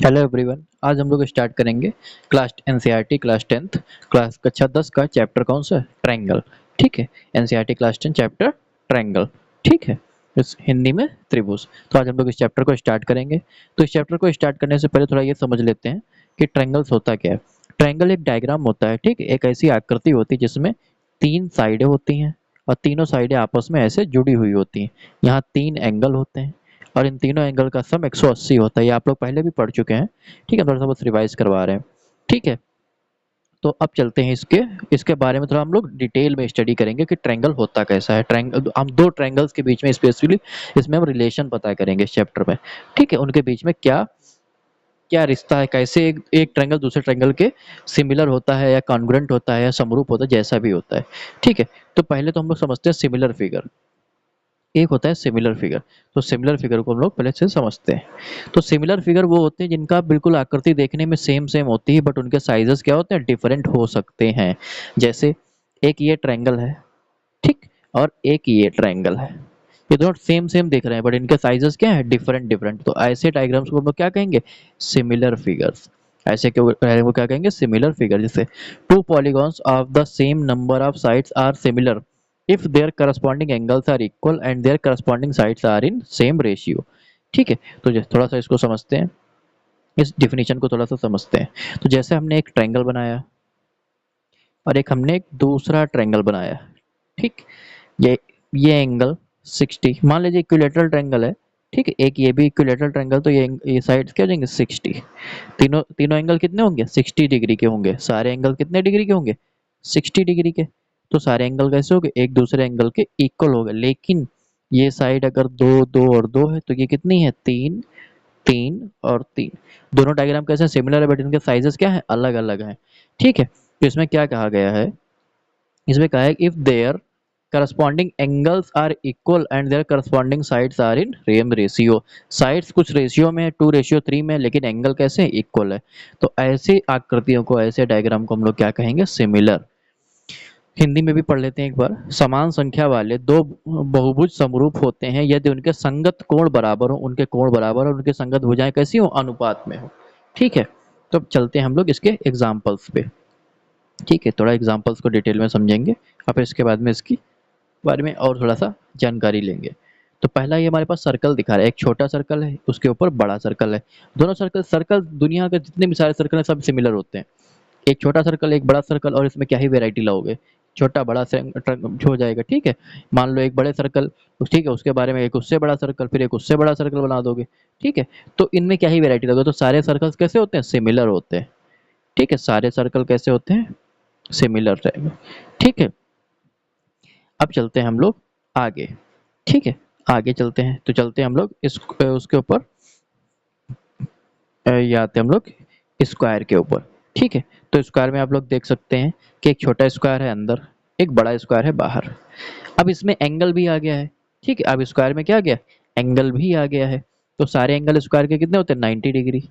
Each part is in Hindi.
Hello everyone. आज हम लोग स्टार्ट करेंगे class NCERT class 10th class कक्षा 10 का चैप्टर कौन सा ट्रायंगल। ठीक है, एनसीईआरटी क्लास 10 चैप्टर ट्रायंगल। ठीक है, इस हिंदी में त्रिभुज। तो आज हम लोग इस चैप्टर को स्टार्ट करेंगे। तो इस चैप्टर को स्टार्ट करने से पहले थोड़ा ये समझ लेते हैं कि ट्रायंगल्स होता क्या है। ट्रायंगल एक डायग्राम होता है, ठीक है, एक ऐसी आकृति होती है जिसमें तीन साइडें होती हैं और तीनों साइडें आपस में ऐसे जुड़ी हुई होती हैं। यहाँ तीन एंगल होते हैं और इन तीनों एंगल का सम 180 होता है। ये आप लोग पहले भी पढ़ चुके हैं। ठीक है, थोड़ा सा बस रिवाइज करवा रहे हैं। ठीक है, तो अब चलते हैं इसके इसके बारे में थोड़ा हम लोग डिटेल में स्टडी करेंगे कि ट्रायंगल होता कैसा है। ट्रायंगल हम दो ट्रायंगल्स के बीच में स्पेसिफिकली इसमें हम रिलेशन पता करेंगे इस चैप्टर में। ठीक है, उनके बीच में क्या क्या रिश्ता है, कैसे एक ट्रायंगल दूसरे ट्रायंगल के सिमिलर होता है या कॉन्ग्रुएंट होता है या समरूप होता है, जैसा भी होता है। ठीक है, तो पहले तो हम लोग समझते हैं सिमिलर फिगर। एक होता है सिमिलर फिगर। तो सिमिलर फिगर को हम लोग पहले से समझते हैं। तो सिमिलर फिगर वो होते हैं जिनका बिल्कुल आकृति देखने में सेम सेम होती है बट उनके साइजेस क्या होते हैं, डिफरेंट हो सकते हैं। जैसे एक ये ट्रायंगल है, ठीक, और एक ये ट्रायंगल है। ये दोनों सेम सेम दिख रहे हैं बट इनके साइजेस क्या है, डिफरेंट डिफरेंट। तो ऐसे डायग्राम्स को हम लोग क्या कहेंगे, सिमिलर फिगर्स। ऐसे को क्या कहेंगे, सिमिलर फिगर। जैसे two polygons of the same number of sides are similar if their corresponding angles are equal and their corresponding sides are in same ratio। ठीक है, तो थोड़ा सा इसको समझते हैं, इस डिफिनीशन को थोड़ा सा समझते हैं। तो जैसे हमने एक ट्रायंगल बनाया और एक हमने एक दूसरा ट्रायंगल बनाया, ठीक, ये ये एंगल 60 मान लीजिए इक्विलेटरल ट्रायंगल है। ठीक है, एक ये भी इक्विलेटरल ट्रायंगल, तो ये साइड्स क्या हो जाएंगे, 60। तीनों तीनों एंगल कितने होंगे, 60 डिग्री के होंगे। सारे एंगल कितने डिग्री के होंगे, 60 डिग्री के। तो सारे एंगल कैसे हो गए, एक दूसरे एंगल के इक्वल हो गए। लेकिन ये साइड अगर दो दो और दो है तो ये कितनी है, तीन, तीन और तीन। दोनों डायग्राम कैसे सिमिलर है बट इनके साइजेस क्या है, अलग अलग हैं। ठीक है, तो इसमें क्या कहा गया है, इसमें कहा है if their corresponding angles are equal and their corresponding sides are in same ratio. Sides कुछ रेशियो में है, 2:3 में, लेकिन एंगल कैसे इक्वल है। तो ऐसी आकृतियों को, ऐसे डायग्राम को हम लोग क्या कहेंगे, सिमिलर। हिंदी में भी पढ़ लेते हैं एक बार। समान संख्या वाले दो बहुभुज समरूप होते हैं यदि उनके संगत कोण बराबर हो, उनके कोण बराबर हो, उनके संगत भुजाएं कैसी हो, अनुपात में हो। ठीक है, तो अब चलते हैं हम लोग इसके एग्जाम्पल्स पे। ठीक है, थोड़ा एग्जाम्पल्स को डिटेल में समझेंगे और फिर इसके बाद में इसकी बारे में और थोड़ा सा जानकारी लेंगे। तो पहला ये हमारे पास सर्कल दिखा रहा है, एक छोटा सर्कल है, उसके ऊपर बड़ा सर्कल है। दोनों सर्कल सर्कल दुनिया के जितने भी सारे सर्कल हैं सब सिमिलर होते हैं। एक छोटा सर्कल, एक बड़ा सर्कल, और इसमें क्या ही वेराइटी लाओगे, छोटा बड़ा से हो जाएगा। ठीक है, मान लो एक बड़े सर्कल, ठीक है, उसके बारे में एक उससे बड़ा सर्कल, फिर एक उससे बड़ा सर्कल बना दोगे। ठीक है, तो इनमें क्या ही वेराइटी लाओगे। तो सारे सर्कल्स कैसे होते हैं, सिमिलर होते हैं। ठीक है, सारे सर्कल कैसे होते हैं, सिमिलर रहेंगे। ठीक है, अब चलते हैं हम लोग आगे। ठीक है, आगे चलते हैं, तो चलते हैं हम लोग इस उसके ऊपर, ये आते हैं हम लोग स्क्वायर के ऊपर। ठीक है, तो स्क्वायर में आप लोग देख सकते हैं कि एक छोटा स्क्वायर है अंदर, एक बड़ा स्क्वायर है बाहर। अब इसमें एंगल भी आ गया है। ठीक है, अब स्क्वायर में क्या आ गया, एंगल भी आ गया है। तो सारे एंगल स्क्वायर के कितने होते हैं, 90 डिग्री।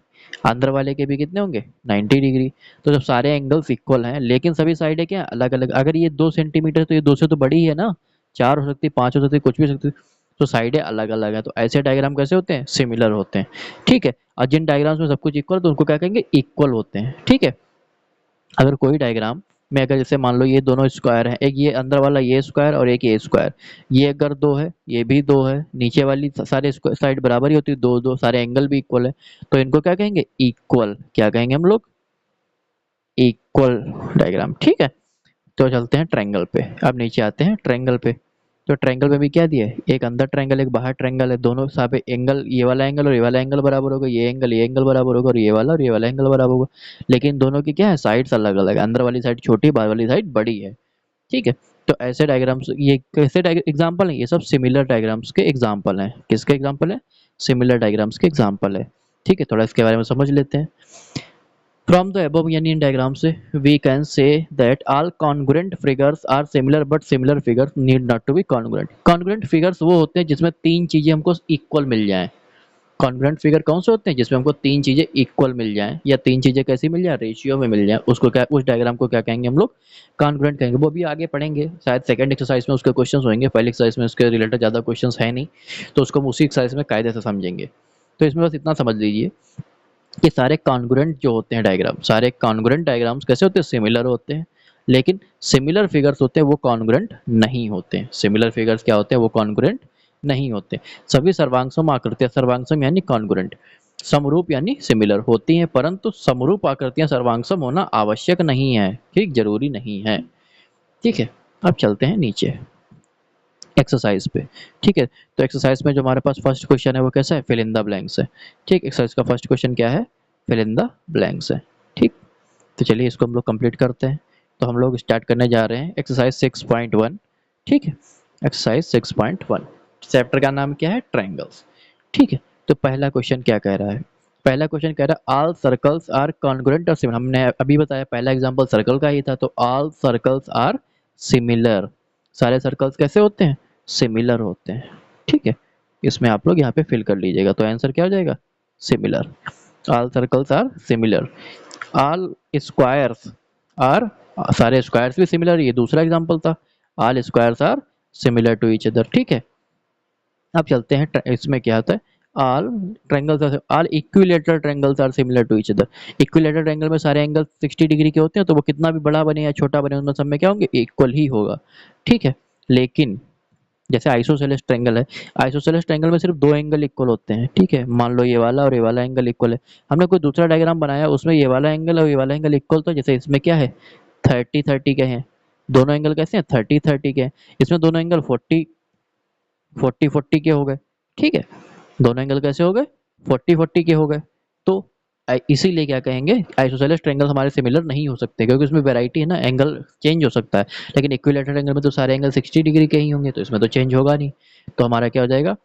अंदर वाले के भी कितने होंगे, 90 डिग्री। तो जब सारे एंगल्स इक्वल हैं लेकिन सभी साइडें क्या अलग अलग, अगर ये 2 सेंटीमीटर तो ये 2 से तो बड़ी है ना, 4 हो सकती है, 5 हो सकती है, कुछ भी हो सकती है। तो साइडें अलग अलग है, तो ऐसे डायग्राम कैसे होते हैं, सिमिलर होते हैं। ठीक है, और जिन डायग्राम्स में सब कुछ इक्वल तो उनको क्या कहेंगे, इक्वल होते हैं। ठीक है, अगर कोई डायग्राम में अगर जैसे मान लो ये दोनों स्क्वायर हैं, एक ये अंदर वाला ये स्क्वायर और एक ये स्क्वायर, ये अगर दो है ये भी दो है, नीचे वाली सारे साइड बराबर ही होती है, दो दो, सारे एंगल भी इक्वल है, तो इनको क्या कहेंगे, इक्वल। क्या कहेंगे हम लोग, इक्वल डायग्राम। ठीक है, तो चलते हैं ट्रायंगल पे। अब नीचे आते हैं ट्रायंगल पे। तो ट्रायंगल में भी क्या दिया है, एक अंदर ट्रायंगल एक बाहर ट्रायंगल है, दोनों साथ एंगल, ये वाला एंगल और ये वाला एंगल बराबर होगा, ये एंगल बराबर होगा, और ये वाला एंगल बराबर होगा। लेकिन दोनों की क्या है, साइड्स अलग अलग है, अंदर वाली साइड छोटी, बाहर वाली साइड बड़ी है। ठीक है, तो ऐसे डायग्राम्स, ये कैसे एग्जाम्पल है, ये सब सिमिलर डायग्राम्स के एग्जाम्पल हैं। किसके एग्जाम्पल है, सिमिलर डायग्राम्स के एग्जाम्पल है। ठीक है, थोड़ा इसके बारे में समझ लेते हैं। From the above यानी इन डायग्राम से we can say that all congruent figures are similar but similar figures need not to be congruent। congruent figures वो होते हैं जिसमें तीन चीजें हमको इक्वल मिल जाएं। congruent फिगर कौन से होते हैं, जिसमें हमको तीन चीजें इक्वल मिल जाएं या तीन चीजें कैसी मिल जाए, रेशियो में मिल जाए, उसको क्या, उस डायग्राम को क्या कहेंगे हम लोग, congruent कहेंगे। वो भी आगे पढ़ेंगे शायद, सेकंड एक्सरसाइज में उसके क्वेश्चंस होंगे, पहली एक्सरसाइज में उसके रिलेटेड ज्यादा क्वेश्चंस है नहीं, तो उसको हम उसी एक्सरसाइज में कायदे से समझेंगे। तो इसमें बस इतना समझ लीजिए ये सारे कॉन्ग्रुएंट जो होते हैं डायग्राम, सारे कॉन्ग्रुएंट डायग्राम्स कैसे होते हैं, सिमिलर होते हैं। लेकिन सिमिलर फिगर्स होते हैं वो कॉन्ग्रुएंट नहीं होते हैं। सिमिलर फिगर्स क्या होते हैं, वो कॉन्ग्रुएंट नहीं होते। सभी सर्वांगसम आकृतियां, सर्वांगसम यानी कॉन्ग्रुएंट, समरूप यानी सिमिलर होती हैं, परंतु समरूप आकृतियां सर्वांगसम होना आवश्यक नहीं है, ठीक, जरूरी नहीं है। ठीक है, अब चलते हैं नीचे एक्सरसाइज पे। ठीक है, तो एक्सरसाइज में जो हमारे पास फर्स्ट क्वेश्चन है वो कैसा है, फिल इन द ब्लैंक्स है। ठीक, एक्सरसाइज का फर्स्ट क्वेश्चन क्या है, फिल इन द ब्लैंक्स है। ठीक, तो चलिए इसको हम लोग कंप्लीट करते हैं। तो हम लोग स्टार्ट करने जा रहे हैं एक्सरसाइज 6.1। ठीक है, एक्सरसाइज 6.1, चैप्टर का नाम क्या है, ट्रायंगल्स। ठीक है, तो पहला क्वेश्चन क्या कह रहा है, पहला क्वेश्चन कह रहा है ऑल सर्कल्स आर कॉन्ग्रुएंट और सिमिलर। हमने अभी बताया पहला एग्जांपल सर्कल का ही था, तो ऑल सर्कल्स आर सिमिलर, सारे सर्कल्स कैसे होते हैं, सिमिलर होते हैं। ठीक है, इसमें आप लोग यहाँ पे फिल कर लीजिएगा, तो आंसर क्या हो जाएगा, similar. All circles are similar, all squares are, सारे स्क्वायर्स भी सिमिलर, ये दूसरा एग्जांपल था, all squares are similar to each other. ठीक है, अब चलते हैं इसमें क्या होता है, all triangles are, all equilateral triangles are similar to each other. Equilateral triangle में सारे एंगल 60 डिग्री के होते हैं, तो वो कितना भी बड़ा बने या छोटा बने उनमें सब में क्या होंगे, इक्वल ही होगा। ठीक है, लेकिन जैसे आइसोसेलेस ट्रायंगल है, आइसोसेलेस ट्रायंगल में सिर्फ दो एंगल इक्वल होते हैं। ठीक है, मान लो ये वाला और ये वाला एंगल इक्वल है। हमने कोई दूसरा डायग्राम बनाया उसमें ये वाला एंगल और ये वाला एंगल इक्वल, तो जैसे इसमें क्या है 30-30 के हैं, दोनों एंगल कैसे हैं 30-30 के हैं। इसमें दोनों एंगल 40-40 के हो गए। ठीक है, दोनों एंगल कैसे हो गए, 40-40 के हो गए। तो इसीलिए क्या कहेंगे, आइसोसेलेस ट्रायंगल हमारे सिमिलर नहीं हो सकते, क्योंकि उसमें वैरायटी है ना, एंगल चेंज हो सकता है। लेकिन इक्विलेटरल एंगल में तो सारे एंगल 60 डिग्री के ही होंगे, तो इसमें तो चेंज होगा नहीं। तो हमारा क्या हो जाएगा,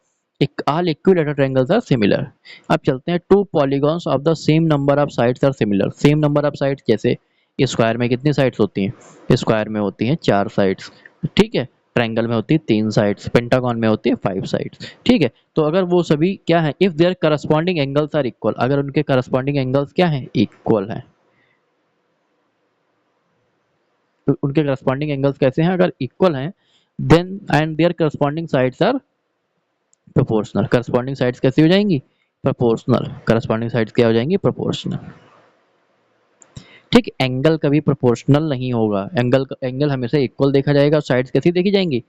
all equilateral triangles are similar. अब चलते हैं, two polygons of the same number of sides are similar. Same number of sides जैसे स्क्वायर में कितनी साइड्स होती हैं, स्क्वायर में होती हैं 4 साइड्स। ठीक है, ट्रायंगल में होती है 3 साइड्स, पेंटागन में होती है 5 साइड्स। ठीक है, तो अगर वो सभी क्या है, if their corresponding angles are equal, अगर उनके करस्पॉन्डिंग एंगल्स क्या हैं, इक्वल हैं, तो उनके करस्पॉन्डिंग एंगल्स कैसे हैं, अगर इक्वल हैं, then and their corresponding sides are proportional. Corresponding sides कैसी हो जाएंगी, प्रोपोर्शनल। करस्पॉन्डिंग साइड्स क्या हो जाएंगी, प्रोपोर्शनल। ठीक, एंगल कभी प्रोपोर्शनल नहीं होगा, एंगल हमेशा इक्वल देखा जाएगा। साइड्स कैसी देखी जाएंगी,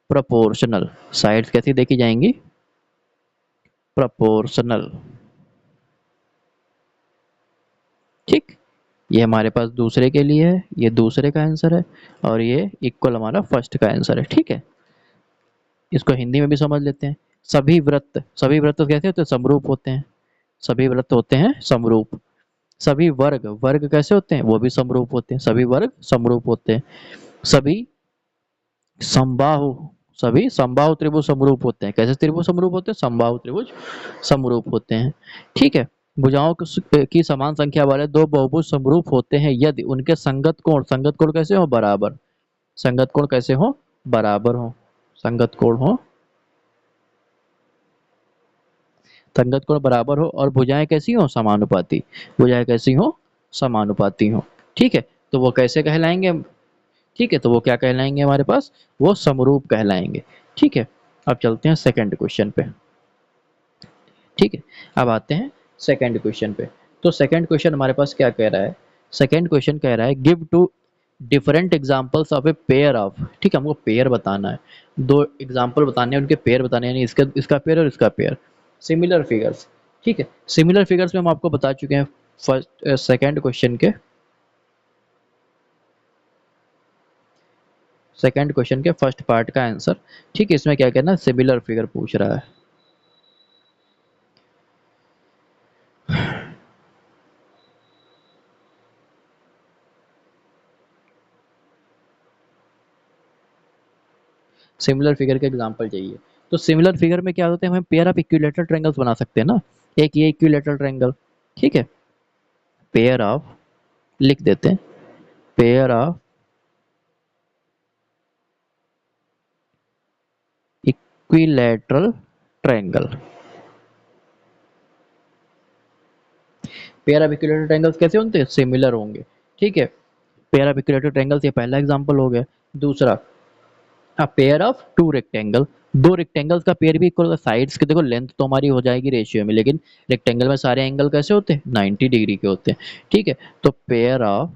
प्रोपोर्शनल। साइड्स कैसी देखी जाएंगी, प्रोपोर्शनल। ठीक, ये हमारे पास दूसरे के लिए है, ये दूसरे का आंसर है, और ये इक्वल हमारा फर्स्ट का आंसर है। ठीक है, इसको हिंदी में भी समझ लेते हैं। सभी वृत्त कैसे होते हैं, समरूप होते हैं। सभी वृत्त होते हैं समरूप। सभी वर्ग, वर्ग कैसे होते हैं, वो भी समरूप होते हैं। सभी वर्ग समरूप होते हैं। सभी समबाहु, सभी समबाहु त्रिभुज समरूप होते हैं। कैसे त्रिभुज समरूप होते हैं, समबाहु त्रिभुज समरूप होते हैं। ठीक है, भुजाओं की समान संख्या वाले दो बहुभुज समरूप होते हैं यदि उनके संगत कोण कैसे हो, बराबर। संगत कोण कैसे हो, बराबर हो। संगत कोण हो, संगत कोण बराबर हो, और भुजाएं कैसी हो, समानुपाती। भुजाएं कैसी हो, समानुपाती हो। ठीक है, तो वो कैसे कहलाएंगे, ठीक है, तो वो क्या कहलाएंगे हमारे पास, वो समरूप कहलाएंगे। ठीक है, अब चलते हैं सेकंड क्वेश्चन पे। ठीक है, अब आते हैं सेकंड क्वेश्चन पे। तो सेकंड क्वेश्चन हमारे पास क्या कह रहा है, सेकंड क्वेश्चन कह रहा है give two different examples of a pair of. ठीक है, हमको पेयर बताना है, दो एग्जांपल बताने हैं, उनके पेयर बताने हैं, यानी इसका पेयर और इसका पेयर, सिमिलर फिगर्स। ठीक है, सिमिलर फिगर्स में हम आपको बता चुके हैं फर्स्ट सेकंड क्वेश्चन के, सेकंड क्वेश्चन के फर्स्ट पार्ट का आंसर। ठीक है, इसमें क्या कहना है, सिमिलर फिगर पूछ रहा है। सिमिलर फिगर के एग्जांपल चाहिए। तो सिमिलर फिगर में क्या होते हैं, हम पेयर ऑफ इक्विलेटरल ट्रायंगल्स बना सकते हैं ना। एक ये इक्विलेटरल ट्रायंगल, ठीक है, पेयर ऑफ, लिख देते हैं, pair of equilateral triangle. Pair of equilateral triangles कैसे होते हैं, सिमिलर होंगे। ठीक है, पेयर ऑफ इक्विलेटरल ट्रायंगल्स ये पहला एग्जांपल हो गया। दूसरा, a pair of two rectangle, दो रेक्टेंगल्स का पेयर भी इक्वल होगा, साइड्स के देखो लेंथ तो हमारी हो जाएगी रेशियो में, लेकिन रेक्टेंगल में सारे एंगल कैसे होते हैं 90 डिग्री के होते हैं। ठीक है, तो पेयर ऑफ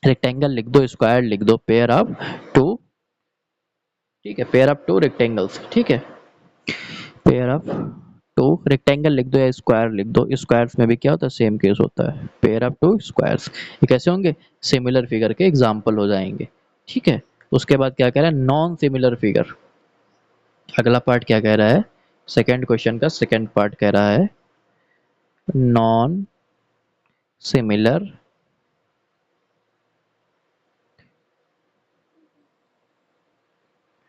रेक्टेंगल लिख दो, स्क्वायर लिख दो, पेयर ऑफ टू, ठीक है, पेयर ऑफ टू रेक्टेंगल्स, ठीक है, पेयर ऑफ टू रेक्टेंगल लिख दो या स्क्वायर लिख दो, स्क्वायर्स में भी क्या होता है सेम केस होता है, पेयर ऑफ टू स्क्वायर्स, ये कैसे होंगे सिमिलर फिगर के एग्जाम्पल हो जाएंगे। ठीक है, उसके बाद क्या कह रहा है नॉन सिमिलर फिगर, अगला पार्ट क्या कह रहा है, सेकेंड क्वेश्चन का सेकेंड पार्ट कह रहा है non similar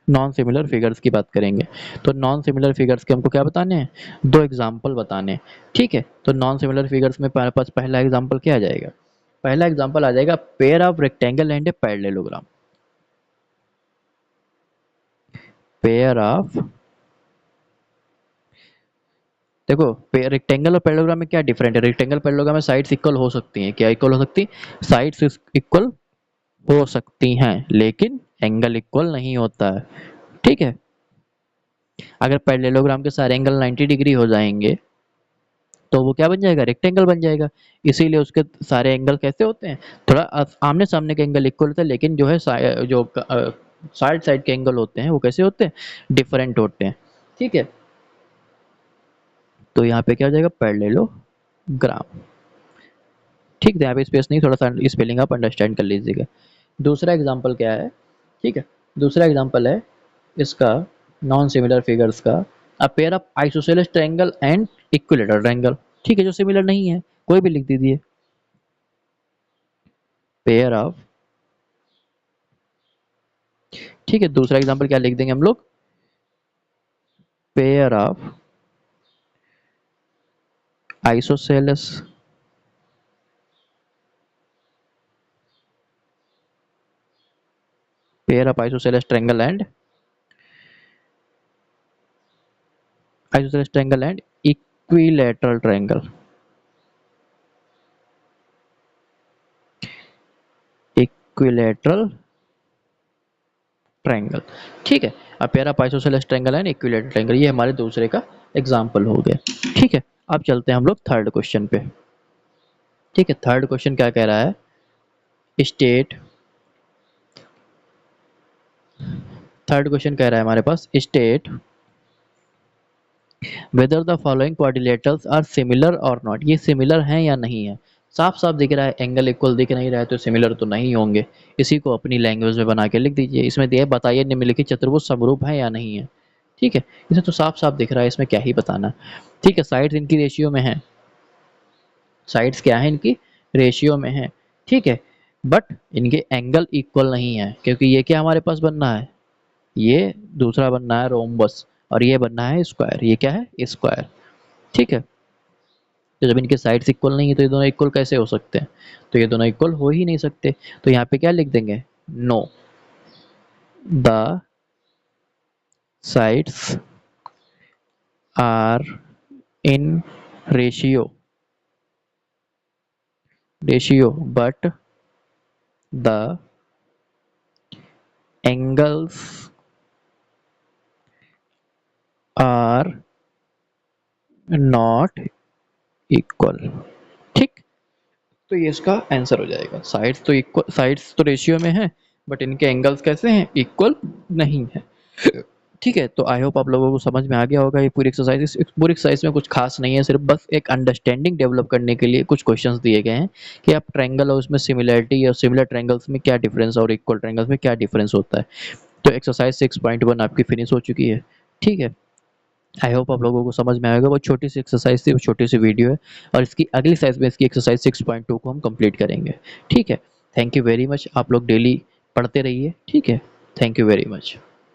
non similar figures की बात करेंगे। तो नॉन सिमिलर फिगर्स के हमको क्या बताने हैं, दो एग्जाम्पल बताने हैं। ठीक है, तो नॉन सिमिलर फिगर्स में हमारे पास पहला एग्जाम्पल क्या आ जाएगा, पहला एग्जाम्पल आ जाएगा pair of rectangle and a parallelogram, pair of, देखो रेक्टेंगल और पैरेललोग्राम में क्या डिफरेंट है, रेक्टेंगल पैरेललोग्राम में साइड्स इक्वल हो सकती हैं, क्या इक्वल हो सकती, साइड्स इक्वल हो सकती हैं लेकिन एंगल इक्वल नहीं होता है। ठीक है, अगर पैरेललोग्राम के सारे एंगल 90 डिग्री हो जाएंगे तो वो क्या बन जाएगा रेक्टेंगल बन जाएगा, इसीलिए उसके सारे एंगल कैसे होते हैं, थोड़ा आमने सामने के एंगल इक्वल होते हैं, लेकिन जो है जो साइड साइड के एंगल होते हैं वो कैसे होते हैं डिफरेंट होते हैं। ठीक है, तो यहाँ पे क्या हो जाएगा पैरेललोग्राम। ठीक है, यहाँ पे स्पेस नहीं, थोड़ा सा स्पेलिंग आप अंडरस्टैंड कर लीजिएगा। दूसरा एग्जाम्पल क्या है, ठीक है, दूसरा एग्जाम्पल है इसका नॉन सिमिलर फिगर्स का, अ pair of isosceles triangle and equilateral triangle. ठीक है, जो सिमिलर नहीं है कोई भी लिख दीजिए, पेयर ऑफ, ठीक है, दूसरा एग्जाम्पल क्या लिख देंगे हम लोग, pair of isosceles pair of isosceles triangle and isosceles triangle and equilateral triangle, equilateral triangle. ठीक है, अब pair of isosceles triangle and equilateral triangle, ये हमारे दूसरे का एग्जाम्पल हो गया। ठीक है, अब चलते हैं हम लोग थर्ड क्वेश्चन पे। ठीक है, थर्ड क्वेश्चन क्या कह रहा है, स्टेट, थर्ड क्वेश्चन कह रहा है हमारे पास state whether the following quadrilaterals are similar और नॉट, ये सिमिलर हैं या नहीं है, साफ साफ दिख रहा है एंगल इक्वल दिख नहीं रहा है तो सिमिलर तो नहीं होंगे, इसी को अपनी लैंग्वेज में बना के लिख दीजिए, इसमें दिया बताइए निम्नलिखित चतुर्भुज समरूप है या नहीं है। ठीक है, इसे तो साफ साफ दिख रहा है, इसमें क्या ही बताना। ठीक है, साइड्स इनकी रेशियो में है, साइड्स क्या है इनकी रेशियो में है। ठीक है, बट इनके एंगल इक्वल नहीं है, क्योंकि ये क्या हमारे पास बनना है, ये दूसरा बनना है रोम्बस और ये बनना है स्क्वायर, ये क्या है स्क्वायर। ठीक है, तो जब इनके साइड्स इक्वल नहीं है तो ये दोनों इक्वल कैसे हो सकते हैं, तो ये दोनों इक्वल हो ही नहीं सकते, तो यहाँ पे क्या लिख देंगे no the sides are in ratio ratio but the angles are not equal. ठीक, तो ये इसका आंसर हो जाएगा, साइड्स तो इक्वल, साइड्स तो रेशियो में है बट इनके एंगल्स कैसे हैं इक्वल नहीं है। ठीक है, तो आई होप आप लोगों को समझ में आ गया होगा ये पूरी एक्सरसाइज, इस पूरी एक्सरसाइज में कुछ खास नहीं है, सिर्फ बस एक अंडरस्टैंडिंग डेवलप करने के लिए कुछ क्वेश्चंस दिए गए हैं कि आप ट्रायंगल और उसमें सिमिलरिटी और सिमिलर ट्रायंगल्स में क्या डिफरेंस और इक्वल ट्रायंगल्स में क्या डिफरेंस होता है। तो एक्सरसाइज 6.1 आपकी फिनिश हो चुकी है। ठीक है, आई होप आप लोगों को समझ में आएगा, वो छोटी सी एक्सरसाइज थी, वो छोटी सी वीडियो है और इसकी अगली साइज में इसकी एक्सरसाइज 6.2 को हम कंप्लीट करेंगे। ठीक है, थैंक यू वेरी मच, आप लोग डेली पढ़ते रहिए। ठीक है, थैंक यू वेरी मच।